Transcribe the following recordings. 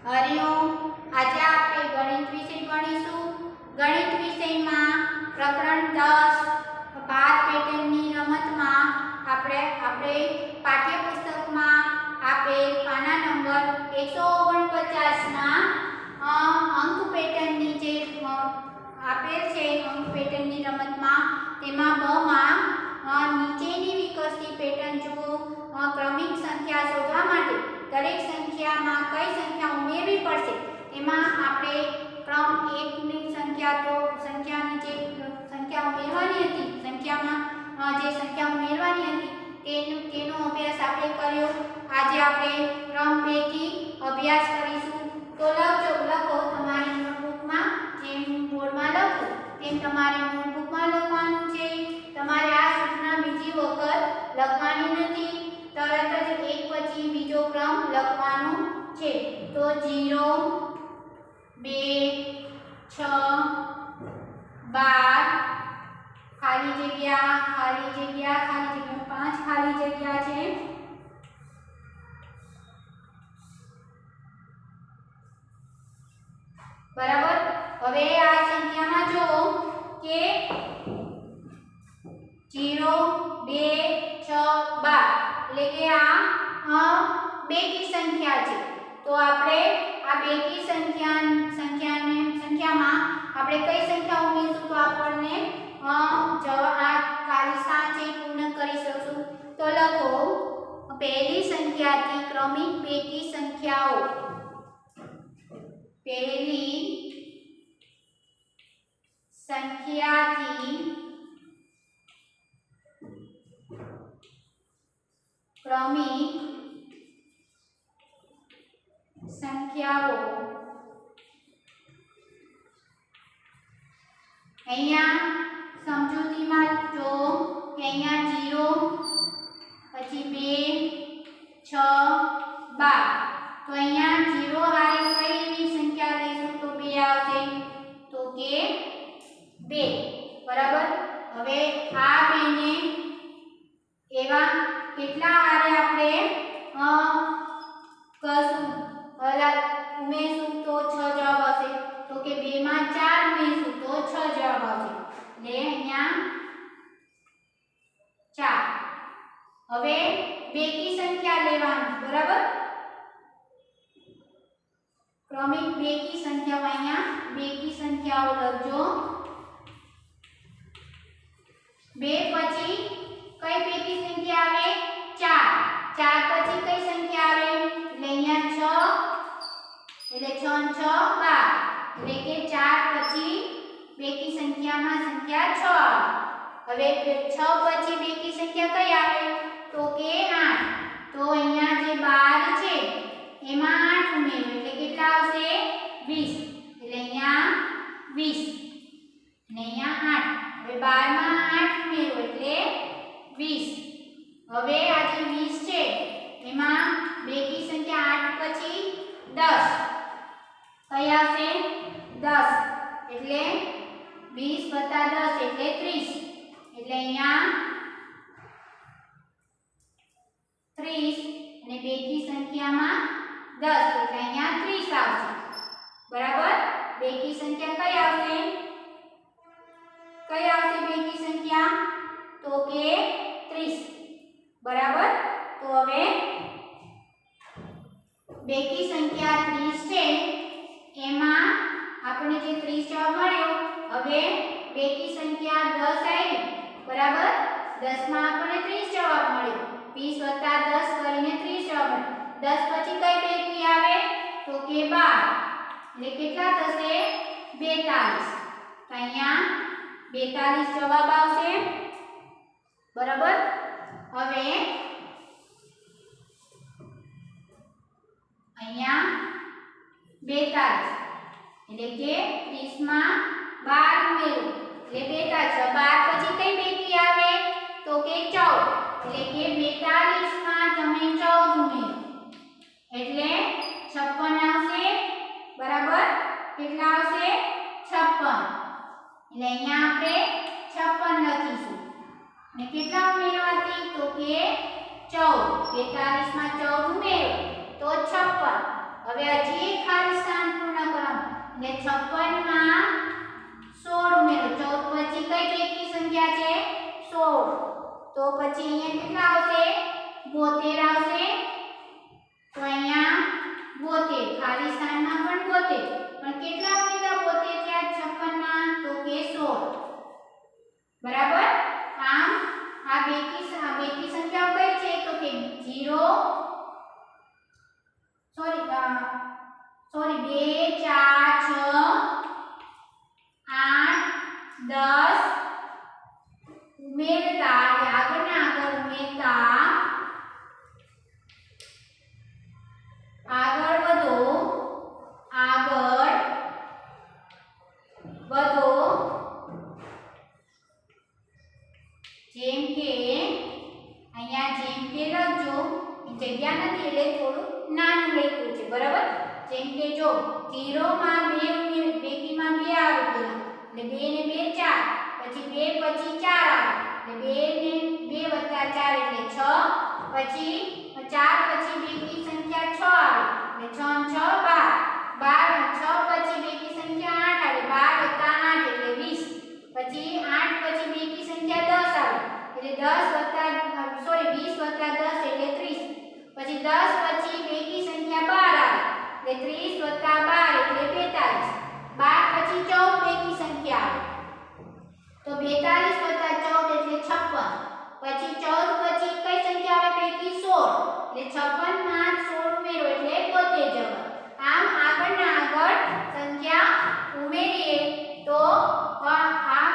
हरिओम। आज આપણે ગણિત વિષય ભણીશું। ગણિત વિષયમાં પ્રકરણ 10 ભાર પેટર્નની રમતમાં આપણે પાઠ્યપુસ્તકમાં આપેલ પાના નંબર 149 ના અંક પેટર્નની જે આપેલ છે અંક પેટર્નની રમતમાં તેમાં બ માં નીચેની વિકસતી પેટર્ન જુઓ। ક્રમિક સંખ્યા શોધવા માટે દરેક સંખ્યામાં કઈ સંખ્યા ઉમેરવી પડશે એમાં આપણે ક્રમ 1 ની સંખ્યાની જે સંખ્યા ઉમેરવાની હતી સંખ્યામાં જે સંખ્યા ઉમેરવાની હતી તેનો અભ્યાસ આપણે કર્યો। આજે આપણે ક્રમ 2 થી અભ્યાસ કરીશું। તો લખો તમારી નોટબુકમાં જેમ બોર્ડમાં લખો તેમ તમારે નોટબુકમાં લખવાનું છે। તમારે આ સૂચના બીજી વખત લખવાની નથી, તરત જ એક પછી બીજો ક્રમ લખવાનો છે। તો 0 2 6 12 ખાલી જગ્યા 5 ખાલી જગ્યા છે। બરાબર। હવે આ સંખ્યામાં જો કે 0 2 6 12 એટલે કે આ બેકી સંખ્યા છે। તો આપણે આ બેકી સંખ્યામાં આપણે કઈ સંખ્યા ઉમેરશું તો આપણને આ ખાલી સ્થાન છે પૂર્ણ કરી શકશું। તો લખો પહેલી સંખ્યાથી ક્રમિક બેકી સંખ્યાઓ। પહેલી સંખ્યાથી ક્રમિક સંખ્યાઓ। અહીંયા સમજૂતીમાં જો કે અહીંયા 0 પછી 2 6 12 તો અહીંયા 0 હારે કઈ એવી સંખ્યા લઈશું તો 2 આવશે, તો કે 2 બરાબર। હવે આ 2 ને એવા કેટલા હારે આપણે ઉમેરશું તો 6 જવાબ આવશે, તો કે 2 માં 4 ઉમેરશું તો 6 જવાબ આવશે, એટલે અહીંયા 4। હવે બેકી સંખ્યા લેવાની, બરાબર। ક્રમિક બેકી સંખ્યાઓ અહીંયા બેકી સંખ્યાઓ લખજો। 2 પછી કઈ બેકી સંખ્યા આવે 4 પછી કઈ સંખ્યા આવે એટલે અહીંયા 6 એટલે 6 6 12 એટલે કે 4 પછી બેકી સંખ્યામાં સંખ્યા 6। હવે 6 પછી બેકી સંખ્યા કઈ આવે તો કે 8। તો અહીંયા જે 12 છે એમાં 8 ઉમેરો એટલે કેટલા આવશે 20, એટલે અહીંયા 20 અને અહીંયા 8। હવે 12 માં 8 ઉમેરો એટલે 20। હવે આ જે 20 છે એમાં બેકી સંખ્યા 8 પછી 10 કઈ આવશે 10, એટલે 20 + 10 એટલે 30, એટલે અહીંયા 30 અને બેકી સંખ્યામાં 10 એટલે અહીંયા 30 આવશે, બરાબર। બેકી સંખ્યા કઈ આવશે બેકી સંખ્યા તો કે 30, બરાબર। તો હવે બેકી સંખ્યા 30 છે એમાં આપણે જે 30 જવાબ મળ્યો, હવે બેકી સંખ્યા 10 આવી, બરાબર। 10 માં આપણને 30 જવાબ મળ્યો, 20 + 10 કરીને 30 જવાબ મળ્યો। 10 પછી કઈ બેકી આવે તો કે 12 એટલે કેટલા થશે 42, તો અહીંયા 42 જવાબ આવશે, બરાબર। હવે અહીંયા 42 એટલે કે 30 માં 12 ઉમેરો એટલે 42, 12 પછી કઈ બેકી આવે તો કે 14 એટલે કે 42 માં તમે 14 ઉમેરો એટલે 56 આવશે, બરાબર। કેટલા આવશે 56, એટલે અહીંયા આપણે 56 લખીશું અને કેટલા ઉમેરવાથી તો કે 14, 42 માં 14 ઉમેરો તો 56। હવે હજી એક ખાલી સ્થાન પૂર્ણ કરવાનું એટલે 56 માં 16 ઉમેરો 14 પછી કઈ બેકી સંખ્યા છે 16 તો પછી અહીંયા કેટલા આવશે 72 આવશે તો અહીંયા 72 ખાલી સ્થાનમાં પણ 72 પણ કેટલા ઉમેરા 72 ત્યાં 56 માં તો કે 16 બરાબર આમ આ બેકી સંખ્યાઓ કઈ છે તો કે 0 સોરી 2 4 6 8 10 ઉમેરતા આગળના આગળ ઉમેરતા આગળ વધો જેમ કે અહીંયા જેમ કે લખજો જગ્યા નથી એટલે થોડું નાનું લખ્યું છે બરાબર જેમ કે જો 0 માં 2 બેકીમાં 2 આવે પેલા એટલે 2 ને 2 4 પછી 2 પછી 4 આવે એટલે 2 ને 2 + 4 એટલે 6 પછી 4 પછી બેકી સંખ્યા 6 આવે એટલે 6 6 12 6 પછી બેકી સંખ્યા 8 આવે 12 + 8 એટલે 20 પછી 8 પછી બેકી સંખ્યા 10 આવે એટલે 20 + 10 એટલે 30 પછી 10 પછી બેકી સંખ્યા 12 આવે એટલે 30 + 12 એટલે 42 12 પછી 14 બેકી સંખ્યા આવે તો 42 + 14 એટલે 56 પછી 14 પછી કઈ સંખ્યા આવે બેકી 16 એટલે 56 માં 16 ઉમેરો એટલે 72 જવાબ આમ આગળના આગળ સંખ્યા ઉમેરીએ તો આ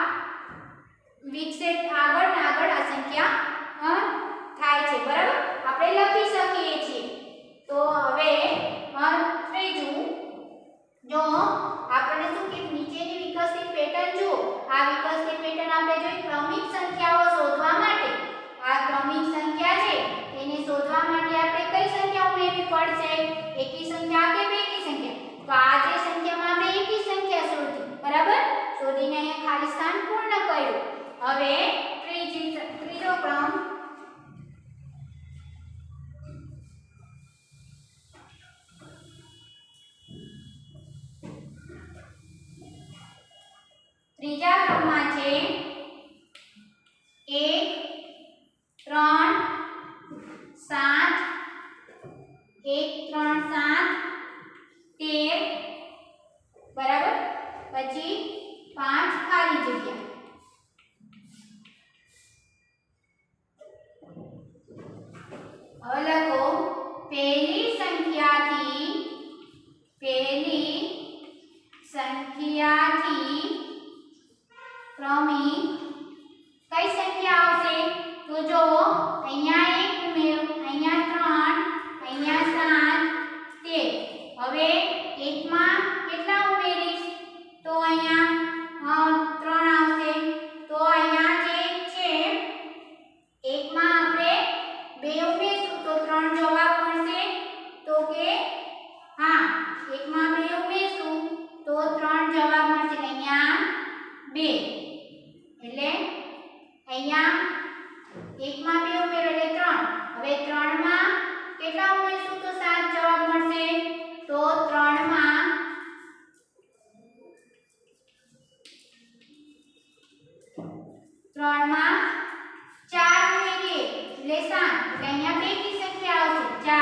વિકસિત આગળના આગળ આ સંખ્યા થાય છે બરાબર આપણે લખી શકીએ છીએ તો હવે ત્રીજું જો આપણે શું કે નીચેની વિકસિત પેટર્ન જો આ વિકસિત પેટર્ન આપણે જોઈ ક્રમિક સંખ્યાઓ શોધવા માટે આ ક્રમિક સંખ્યા છે તેને શોધવા માટે આપણે કઈ સંખ્યા ઉમેરવી પડશે એકી સંખ્યા કે બેકી સંખ્યા તો આ જે સંખ્યામાં આપણે એકી સંખ્યા શોધી બરાબર શોધીને અહીંયા ખાલી સ્થાન પૂર્ણ કર્યું હવે ત્રીજો ક્રમ ત્રીજા ક્રમમાં છે 1 3 7 1 3 7 13 બરાબર પછી 5 ખાલી જગ્યા હવે લખો પહેલી સંખ્યાથી ક્રમિક કઈ સંખ્યા આવશે તો જો અહીંયા 1 ઉમેરો અહીંયા 3 અહીંયા 7 13 હવે 1 માં કેટલા ઉમેરીશ તો અહીંયા 3 આવશે તો અહીંયા જે છે 1 માં આપણે 2 ઉમેરશું તો 3 જવાબ મળશે તો કે હા 1 માં 2 ઉમેરશું તો 3 જવાબ મળશે અહીંયા 2 એટલે અહીંયા 1 માં 2 ઉમેરો એટલે 3 હવે 3 માં કેટલા ઉમેરશું તો 7 જવાબ મળશે તો 3 માં 4 ઉમેરીએ એટલે 7 એટલે અહીંયા બેકી સંખ્યા આવશે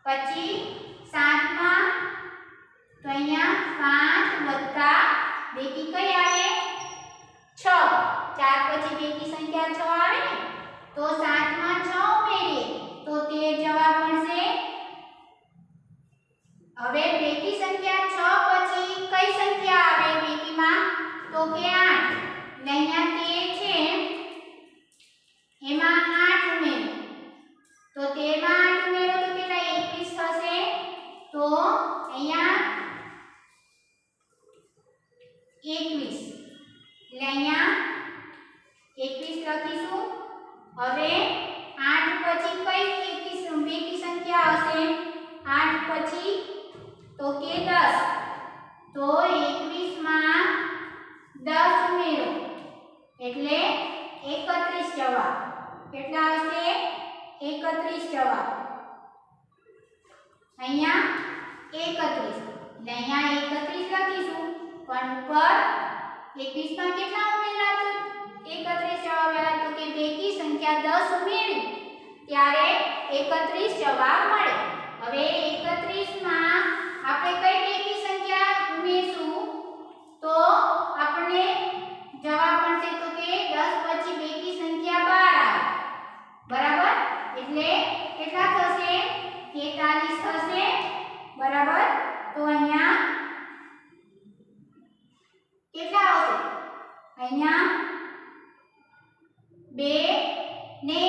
4 પછી 7 માં તો અહીંયા 5 વત્તા બેકી કઈ આવે 6 4 પછી બેકી સંખ્યા 6 આવે ને તો 7 માં 6 ઉમેરીએ તો 13 જવાબ મળશે હવે બેકી સંખ્યા 6 પછી કઈ સંખ્યા આવે બેકીમાં તો કે 8 એટલે અહીંયા 13 છે એમાં 8 ઉમેરો તો 13 માં 8 ઉમેરો તો કેટલા 21 થશે તો અહીંયા 21 એટલે અહીંયા 21 લખીશું હવે 8 પછી કઈ બેકી સંખ્યા આવશે 8 પછી તો કે 10 તો 21 માં 10 ઉમેરો એટલે 31 જવાબ કેટલા આવશે 31 જવાબ અહીંયા 31 એટલે અહીંયા 31 લખીશું પણ ઉપર 21 માં કેટલા ઉમેર્યા તો 31 જવાબ આવ્યા તો કે બેકી સંખ્યા 10 ઉમેરી ત્યારે 31 જવાબ મળે હવે 31 માં આપણે કઈ બેકી સંખ્યા ઉમેરશું તો આપણને જવાબ મળશે તો કે 10 પછી બેકી સંખ્યા 12 આવે બરાબર એટલે કેટલા થશે 43 થશે બરાબર તો અહીંયા કેટલા આવશે અહીંયા 2 ને 1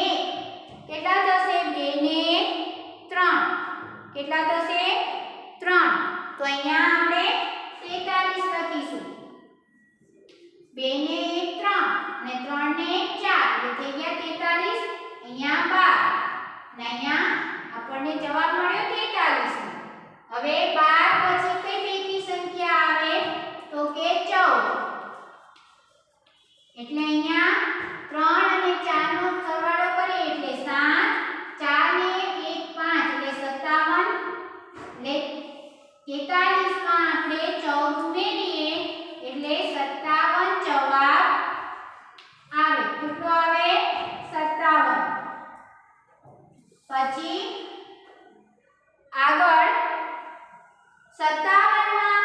કેટલા થશે 2 ને 3 કેટલા થશે 3 તો અહીંયા આપણે 43 લખીશું 2 ને 1 3 અને 3 ને 1 4 એટલે થઈ ગયા 43 અહીંયા 12 અને અહીંયા આપણને જવાબ મળ્યો 43 હવે 12 પછી કઈ બેકી સંખ્યા આવે તો કે 14 એટલે અહીંયા 3 અને 4 નો સરવાળો કરીએ એટલે 7 4 ને 1 5 એટલે 57 એટલે 43 માં આપણે 14 ઉમેરીએ એટલે 57 જવાબ આવે કેટલો આવે 57 પછી આગળ 57 માં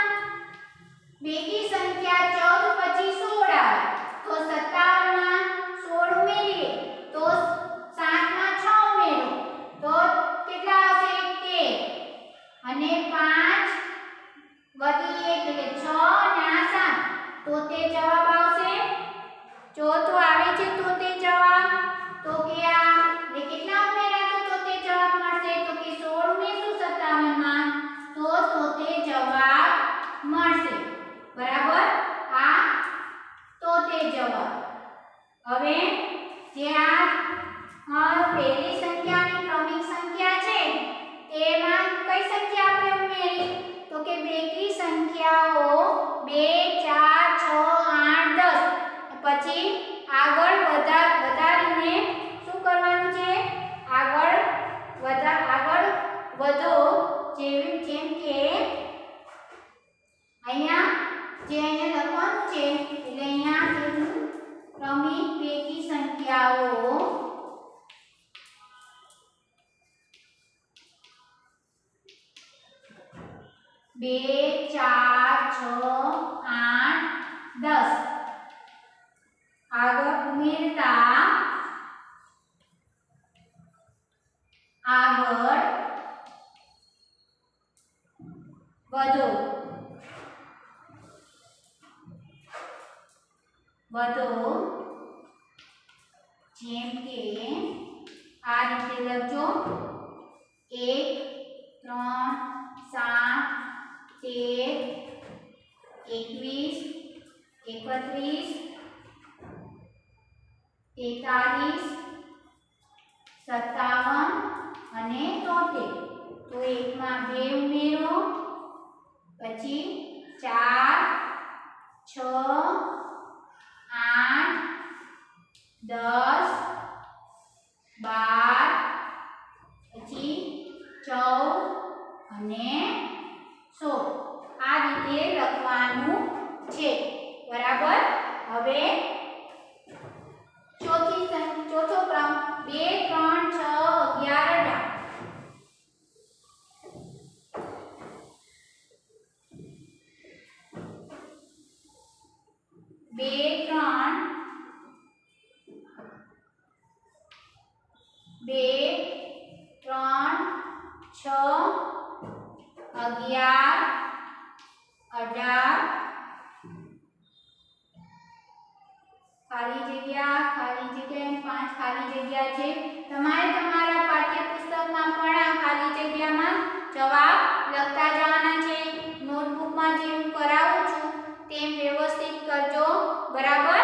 બેકી સંખ્યા 14 પછી 16 આવે તો 57 માં 16 ઉમેરીએ તો 7 માં 6 ઉમેરો તો કેટલા આવશે 13 અને 5 વધી 1 એટલે 6 અને આ 7 તો તે જવાબ આવશે ચોથો આવે છે તો તે જવાબ તો કે આ એટલે કેટલા ઉમેર્યા તો તે જવાબ મળશે તો કે 16 ઉમેરશું 57 માં તો તે જવાબ મળશે બરાબર આ તો તે જવાબ હવે જે આ પહેલી સંખ્યાની ક્રમિક સંખ્યા છે તેમાં કઈ સંખ્યા આપણે ઉમેરી તો કે બેકી સંખ્યાઓ 2 4 6 8 10 પછી આગળ વધારીને શું કરવાનું છે આગળ વધો જેમ કે અહીંયા લખવાનું છે એટલે અહીંયા ક્રમિક બેકી સંખ્યાઓ 2 4 6 8 10 આગળ ઉમેરતા આગળ વધો જેમ કે આ રીતે લખજો 1 3 7 13 21 31 43 57 અને 73 તો એકમાં 2 ઉમેરો પછી 4 6 8 10 12 પછી 14 અને 16 આ રીતે લખવાનું છે બરાબર હવે ચોથો ક્રમ 2 3 6 11 ખાલી જગ્યા 5 ખાલી જગ્યા છે તમારે તમારા પાઠ્યપુસ્તકમાં પણ આ ખાલી જગ્યામાં જવાબ લખતા જવાના છે નોટબુકમાં જે હું કરાવું છું તેમ વ્યવસ્થિત કરજો બરાબર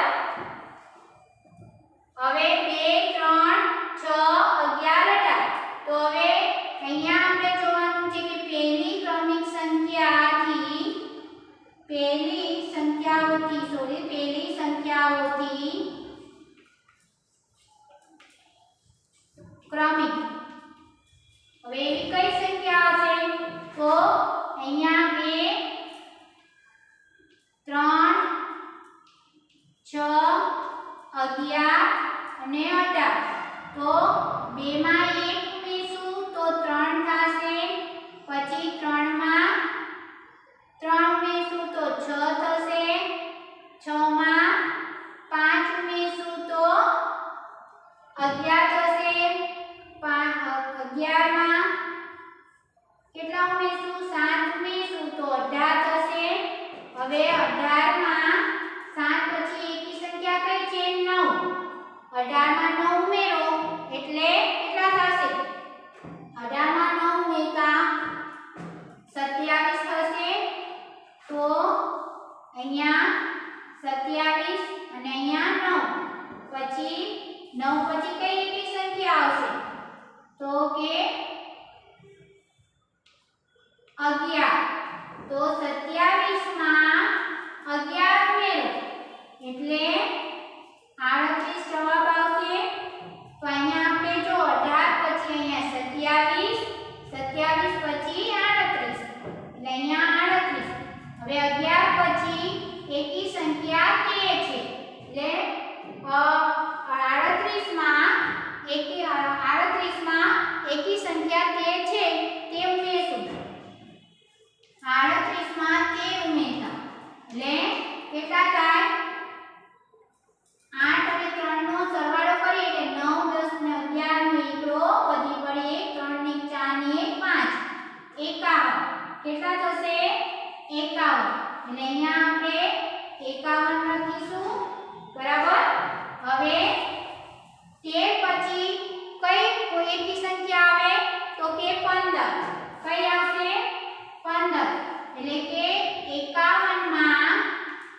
હવે 2 3 6 11 18 તો હવે અહીંયા આપણે જોવાનું છે કે પહેલી ક્રમિક સંખ્યાઓથી ક્રમિક હવે એવી કઈ સંખ્યા હશે તો 2 માં 1 ઉમેરશું તો 3 થશે, પછી 3 માં 3 ઉમેરશું તો 6 થશે, 6 માં 5 ઉમેરશું તો 11 થશે, 11 માં કેટલા ઉમેરશું 7 ઉમેરશું તો 18 થશે। હવે 18 માં 7 પછી એકી સંખ્યા કઈ છે 9, 18 માં 9 ઉમેરો એટલે કેટલા થશે 18 માં 9 ઉમેરતા 27 થશે। તો અહીંયા 27 અને અહીંયા 9 પછી 9 પછી કઈ એકી સંખ્યા આવશે તો કે 11, તો 27 માં 11 ઉમેરો એટલે 38 જવાબ આવશે। તો અહીંયા આપણે જો 18 પછી અહીંયા 27 પછી 38 એટલે અહીંયા 38। હવે 11 પછી એકી સંખ્યા 13 છે એટલે 38 માં એકી સંખ્યા 13 છે તે ઉમેરશું, 38 માં 13 ઉમેરતા એટલે કેટલા થાય 8 અને 3 નો સરવાળો કરીએ એટલે 9 10 ને 11 નો એકડો વધી પડે 3 ને 4 ને 5 51 કેટલા થશે 51 એટલે અહીંયા આપણે 51 લખીશું બરાબર। હવે 13 પછી કઈ એકી સંખ્યા આવે તો કે 15, કઈ આવશે 15 એટલે કે 51 માં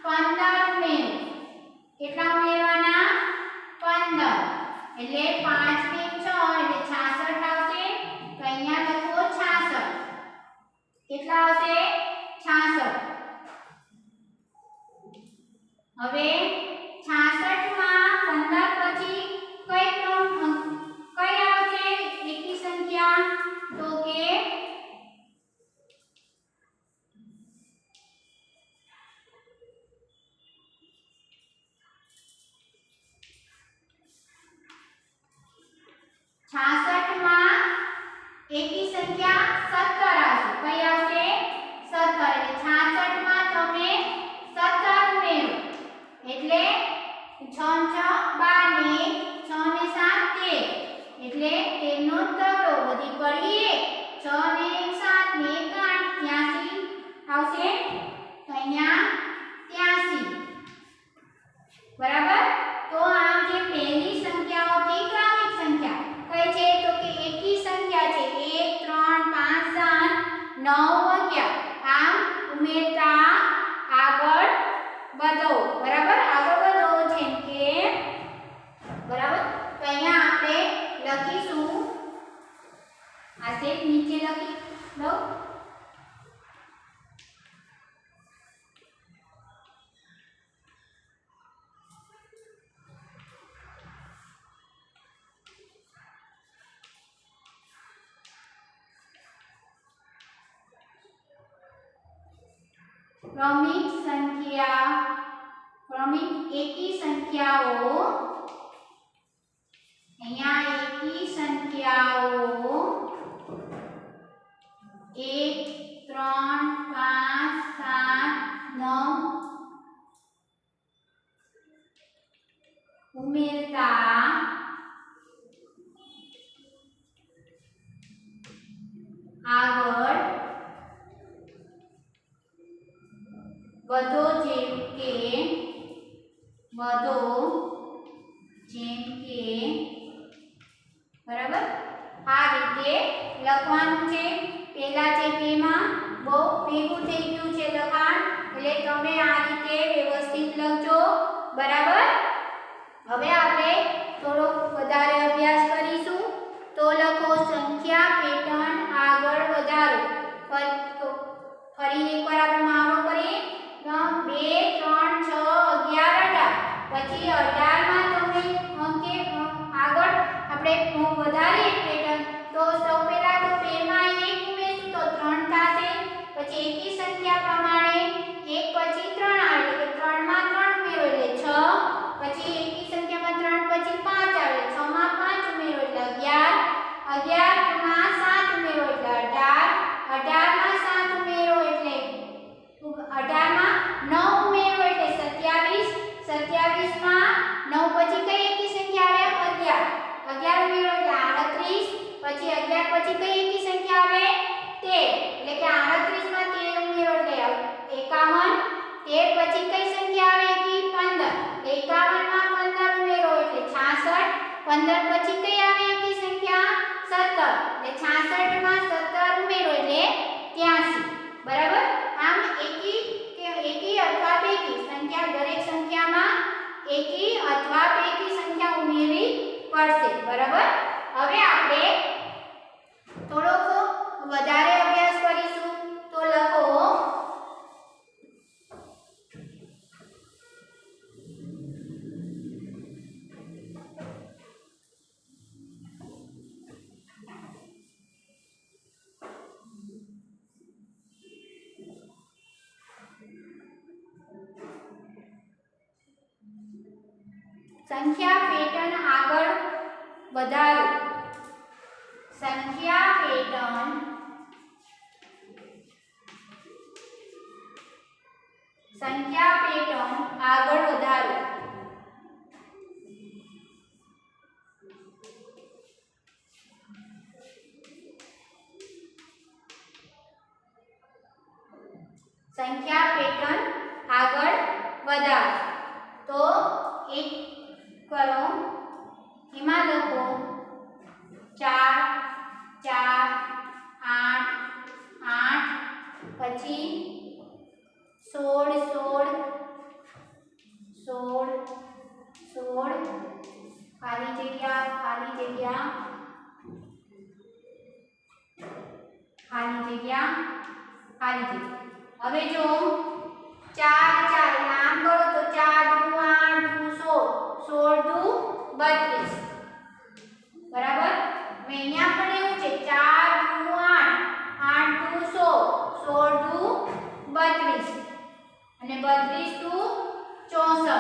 15 ઉમેરો, કેટલા ઉમેરવાના 15 એટલે 5 ને 6 એટલે 66 આવશે। તો અહીંયા લખો 66, કેટલા આવશે 66। હવે 66 માં 15 પછી કઈ આવશે એકી સંખ્યા તો કે 66 માં એકી સંખ્યા 17 આવશે, કઈ આવશે 17 એટલે 66 માં તમે 17 ઉમેરો એટલે 6 6 12 ને 6 ને 7 13 એટલે 13 નો તગડો વધી પડી 6 ને 7 ને 8 83 આવશે। તો અહીંયા 83 બરાબર। તો આ જે પહેલી સંખ્યાઓ છે ક્રમિક સંખ્યા કઈ છે તો કે એકી સંખ્યા છે 1 3 5 7 9 11 આમ ઉમેરતા આગળ વધો બરાબર, આગળ વધો જેમ કે બરાબર। તો અહીંયા આપણે લખીશું આ સેટ નીચે લખી લો ક્રમિક એકી સંખ્યાઓ, અહીંયા એકી સંખ્યાઓ 1 3 5 7 9 ઉમેરતા આગળ વધો જેમ કે બરાબર આ રીતે લખવાનું છે। પહેલા જે બેમાં બહુ ભેગું થઈ ગયું છે લખાણ એટલે તમે આ રીતે વ્યવસ્થિત લખજો બરાબર। હવે આપણે થોડો વધારે અભ્યાસ કરીશું તો લખો સંખ્યા પેટર્ન આગળ વધારો। ફરી એકવાર આપણે મહાવરો કરીએ 2 3 6 11 18 પછી 18 માં તમે અંકે આગળ આપણે વધારીએ પેટર્ન તો સૌ પહેલા તો 2 માં 1 ઉમેરશું તો 3 થશે, પછી એકી સંખ્યા પ્રમાણે 1 પછી 3 આવે એટલે 3 માં 3 ઉમેરો એટલે 6, પછી એકી સંખ્યામાં 3 પછી 5 આવે 6 માં 5 ઉમેરો પછી 11 પછી કઈ એકી સંખ્યા આવે 13 એટલે કે 38 માં 13 ઉમેરો એટલે 51 13 પછી કઈ સંખ્યા આવે એકી 15 51 માં 15 ઉમેરો એટલે 66 15 પછી કઈ આવે એકી સંખ્યા 17 એટલે 66 માં 17 ઉમેરો એટલે 83 બરાબર આમ એકી અથવા બેકી સંખ્યા દરેક સંખ્યામાં એકી અથવા બેકી સંખ્યા ઉમેરવી પડશે બરાબર હવે આપણે થોડોક વધારે અભ્યાસ કરીશું તો લખો સંખ્યા પેટર્ન આગળ વધારો સંખ્યા પેટર્ન આગળ વધારો સંખ્યા પેટર્ન આગળ વધારો તો એક કરો એમાં લખો 4 4 8 8 પછી 16 16 16 ખાલી જગ્યા ખાલી જગ્યા ખાલી જગ્યા ખાલી જગ્યા હવે જો 4 4 નામ કરો તો 4 દુ 8 દુ 16 દુ 32 બરાબર મે અહીંયા પણ એવું છે 4 દુ 8 8 દુ 16 16 દુ 32 અને 32 દુ 64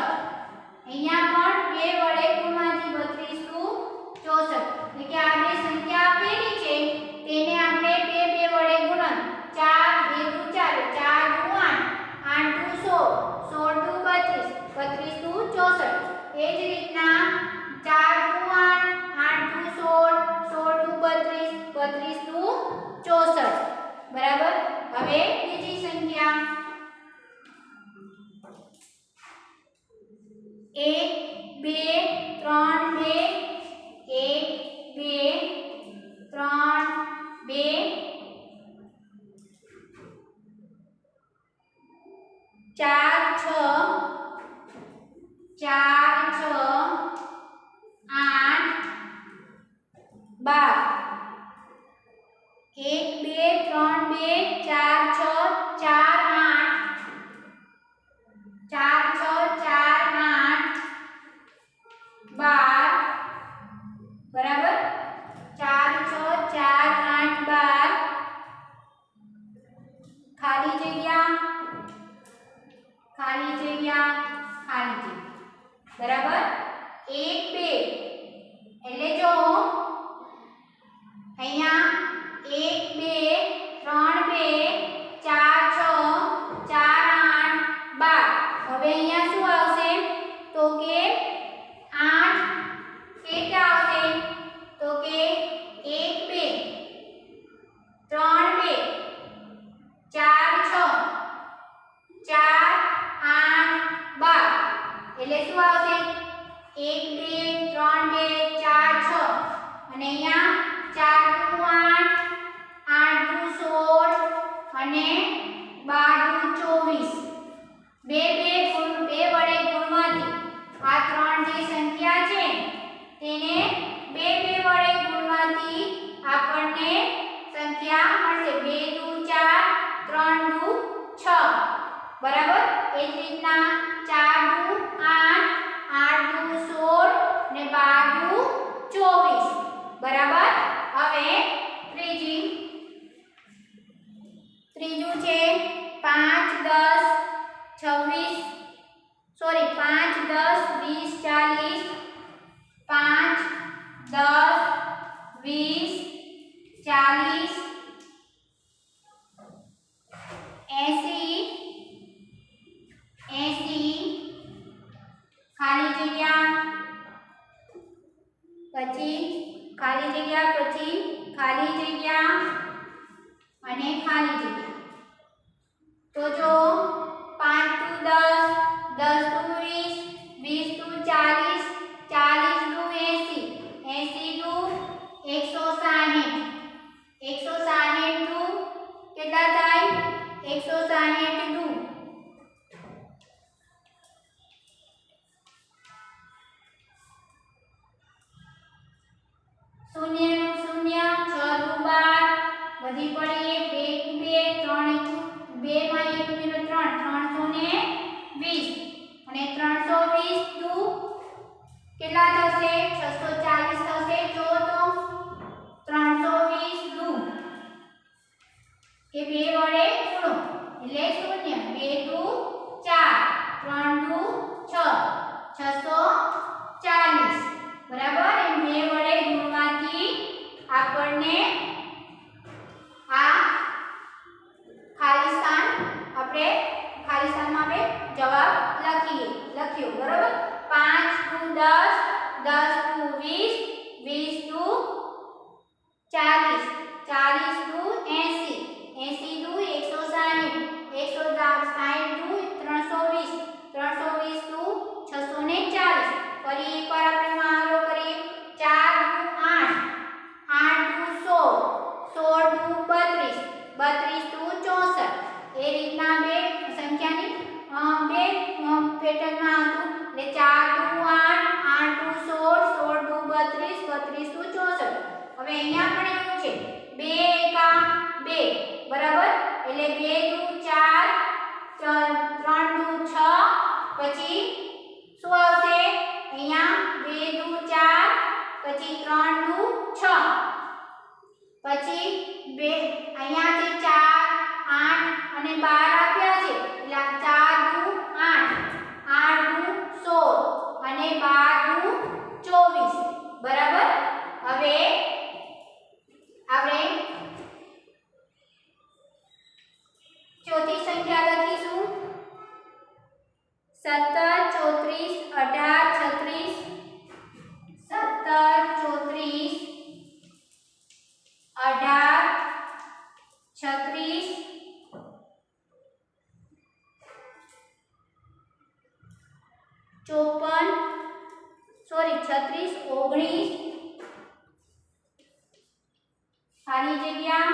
અહીંયા પણ બે વડે ગુણવાથી 32 દુ 64 એટલે કે આ બે સંખ્યા આપેલી છે તેને આપણે બે વડે ગુણન 4 2 દુ 4 4 દુ 8 8 દુ 16 16 દુ 32 32 દુ 64 એ જ રીતના 4 દુ 8 8 દુ 16 16 દુ 32 32 દુ 64 બરાબર હવે બીજી સંખ્યા 1 2 3 2 1 2 3 2 4 6 4 6 8 12 1 2 3 2 4 6 4 8 4 6 4 8 12 બરાબર 4 6 4 8 12 ખાલી જગ્યા ખાલી જગ્યા ખાલી જગ્યા બરાબર 1 2 એટલે જો અહીંયા 1 2 3 2 4 6 4 8 12 હવે અહીંયા શું આવશે તો કે 8 કેટલા આવશે તો કે 1 2 3 2 4 6 4 8 12 એટલે શું આવશે 1 2 3 2 4 6 અને અહીંયા 4 દુ 8 8 દુ 16 અને 12 દુ 24 બે વડે ગુણવાથી આ ત્રણ જે સંખ્યા છે તેને બે વડે ગુણવાથી આપણને સંખ્યા મળશે 2 દુ 4 3 દુ 6 બરાબર એ જ રીતના 4 દુ 8 8 દુ 16 ને 12 દુ 24 બરાબર હવે ત્રીજું છે 5 10 26 સોરી 5 10 20 40 5 10 20 40 80 ખાલી જગ્યા પછી ખાલી જગ્યા અને ખાલી જગ્યા. તો જો 5 દુ 10, 10 દુ 20, 20 દુ 40, 40 દુ 80, 80 દુ 160, 160 દુ કેટલા થાય? 160 દુ શૂન્ય નું શૂન્ય, 6 દુ 12, વધી પડી 2 2 3 માં 1 ઉમેરો 3, 320 અને 320 દુ કેટલા થશે? 640 થશે. જો તો 320 દુ કે 2 વડે ગુણો એટલે શૂન્ય, 2 દુ 4, 3 દુ 6, 640 બરાબર. એમ 2 વડે ગુણવાથી આપણને આ ખાલી સ્થાનમાં આપણે જવાબ લખ્યો બરાબર. 5 દુ 10, 10 દુ 20, 20 દુ 40, 40 દુ 80, 80 દુ 160, 160 દુ 320, 320 દુ 640. ફરી એકવાર આપણે મહાવરો કરીએ. 4 દુ 8, 8 દુ 16, 16 દુ 32, 32 દુ 64. એ રીતના બે સંખ્યાની બે પેટર્નમાં હતું. એટલે 4 દુ 8, 8 દુ 16, 16 દુ 32, 32 દુ 64. હવે અહીંયા પણ એવું છે 2 એકા 2 બરાબર. એટલે 2 દુ 4, 3 દુ 6, પછી શું આવશે? અહીંયા 2 દુ 4, પછી 3 દુ 6, પછી 2 અહીંયાથી 4, 8 અને 12 આપ્યા છે. એટલે 4 દુ 8, 8 દુ 16 અને 12 દુ 24 બરાબર. હવે આપણે ચોથી સંખ્યા લખીશું. 17 34 18 36, 17 34 18 36, 36 19 ખાલી જગ્યા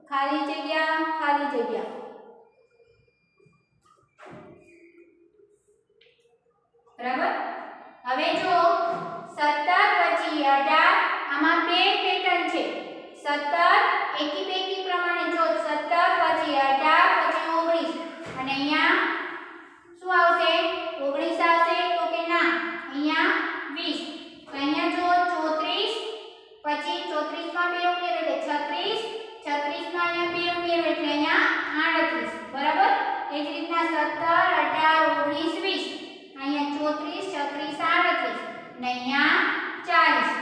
ખાલી જગ્યા ખાલી જગ્યા. બરાબર. હવે જો 17 પછી 18 આમાં બે પેટર્ન છે. 17 એકી બેકી પ્રમાણે જો 17 પછી 18 પછી 19 અને અહીંયા શું આવશે? 19 આવશે તો કે ના, અહીંયા 20. તો અહીંયા જો 34 પછી 34 માં 2 ઉમેરો એટલે 36, 36 માં અહીંયા 2 ઉમેરો એટલે અહીંયા 38 બરાબર. એ જ રીતના 17 18 19 20 અહીંયા 34 36 38 અને અહીંયા 40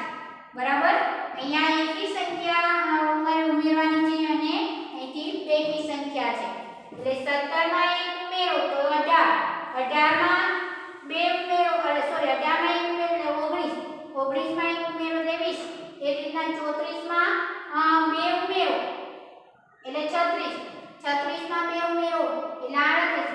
બરાબર. અહીંયા એકી સંખ્યા ઉમેરવાની છે અને અહીંથી બેકી સંખ્યા છે. એટલે 17 માં 1 ઉમેરો તો 18, 18 માં 2 ઉમેરો સોરી 18 માં 1 ઉમેરો એટલે 19, 19 માં 1 ઉમેરો એટલે 20. એ રીતના 34 માં 2 ઉમેરો એટલે 36, 36 માં 2 ઉમેરો એટલે 38,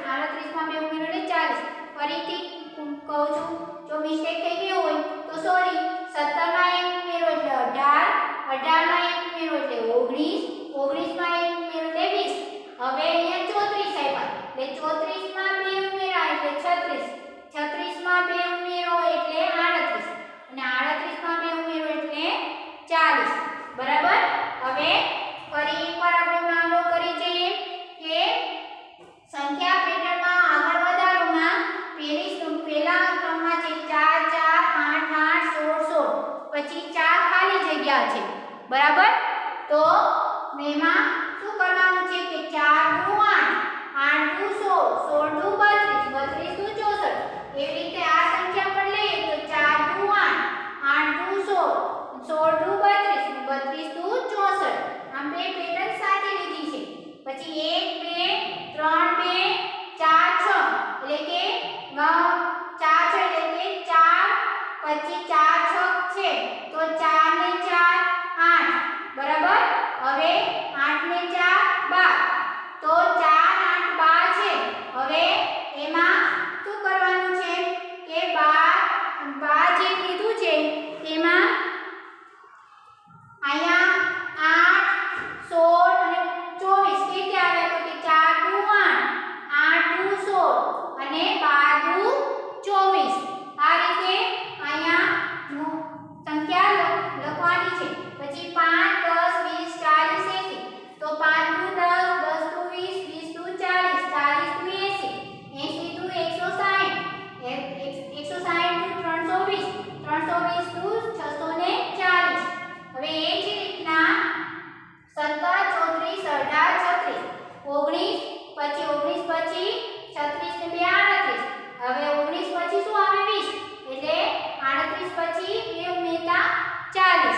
38 માં 2 ઉમેરો એટલે 40. ફરીથી કહું છું, જો મિસ્ટેક થઈ ગઈ હોય તો સોરી. 17 માં 1 ઉમેરો એટલે 18, 18 માં 1 ઉમેરો એટલે 19, 19 માં 1 ઉમેરો એટલે 20. હવે અહીંયા 34 આપ્યા એટલે 34 માં 2 ઉમેરા એટલે 36, 36 માં 2 ઉમેરો એટલે 38 અને 38 માં 2 ઉમેરો એટલે 40 બરાબર. હવે ફરી એકવાર આપણે માનો કરી જઈએ કે સંખ્યા પેટર્નમાં આગળ વધારોમાં પહેલા ક્રમમાં છે 4 4 8 8 16 16 પછી 4 ખાલી જગ્યા છે બરાબર. તો એમાં શું કરવાનું છે કે 4 દુ 8, 8 દુ 16, 16 દુ 32, 32 દુ 64. એવી રીતે આ સંખ્યા પર લઈએ તો 4 દુ 8, 8 દુ 16, 16 દુ 32, 32 દુ 64. આમ બે પેટર્ન સાથે લીધી છે. પછી 1 2 3 2 4 6 એટલે કે 4 છે એટલે કે 4 પછી 4 6 છે તો 4 ને 4 40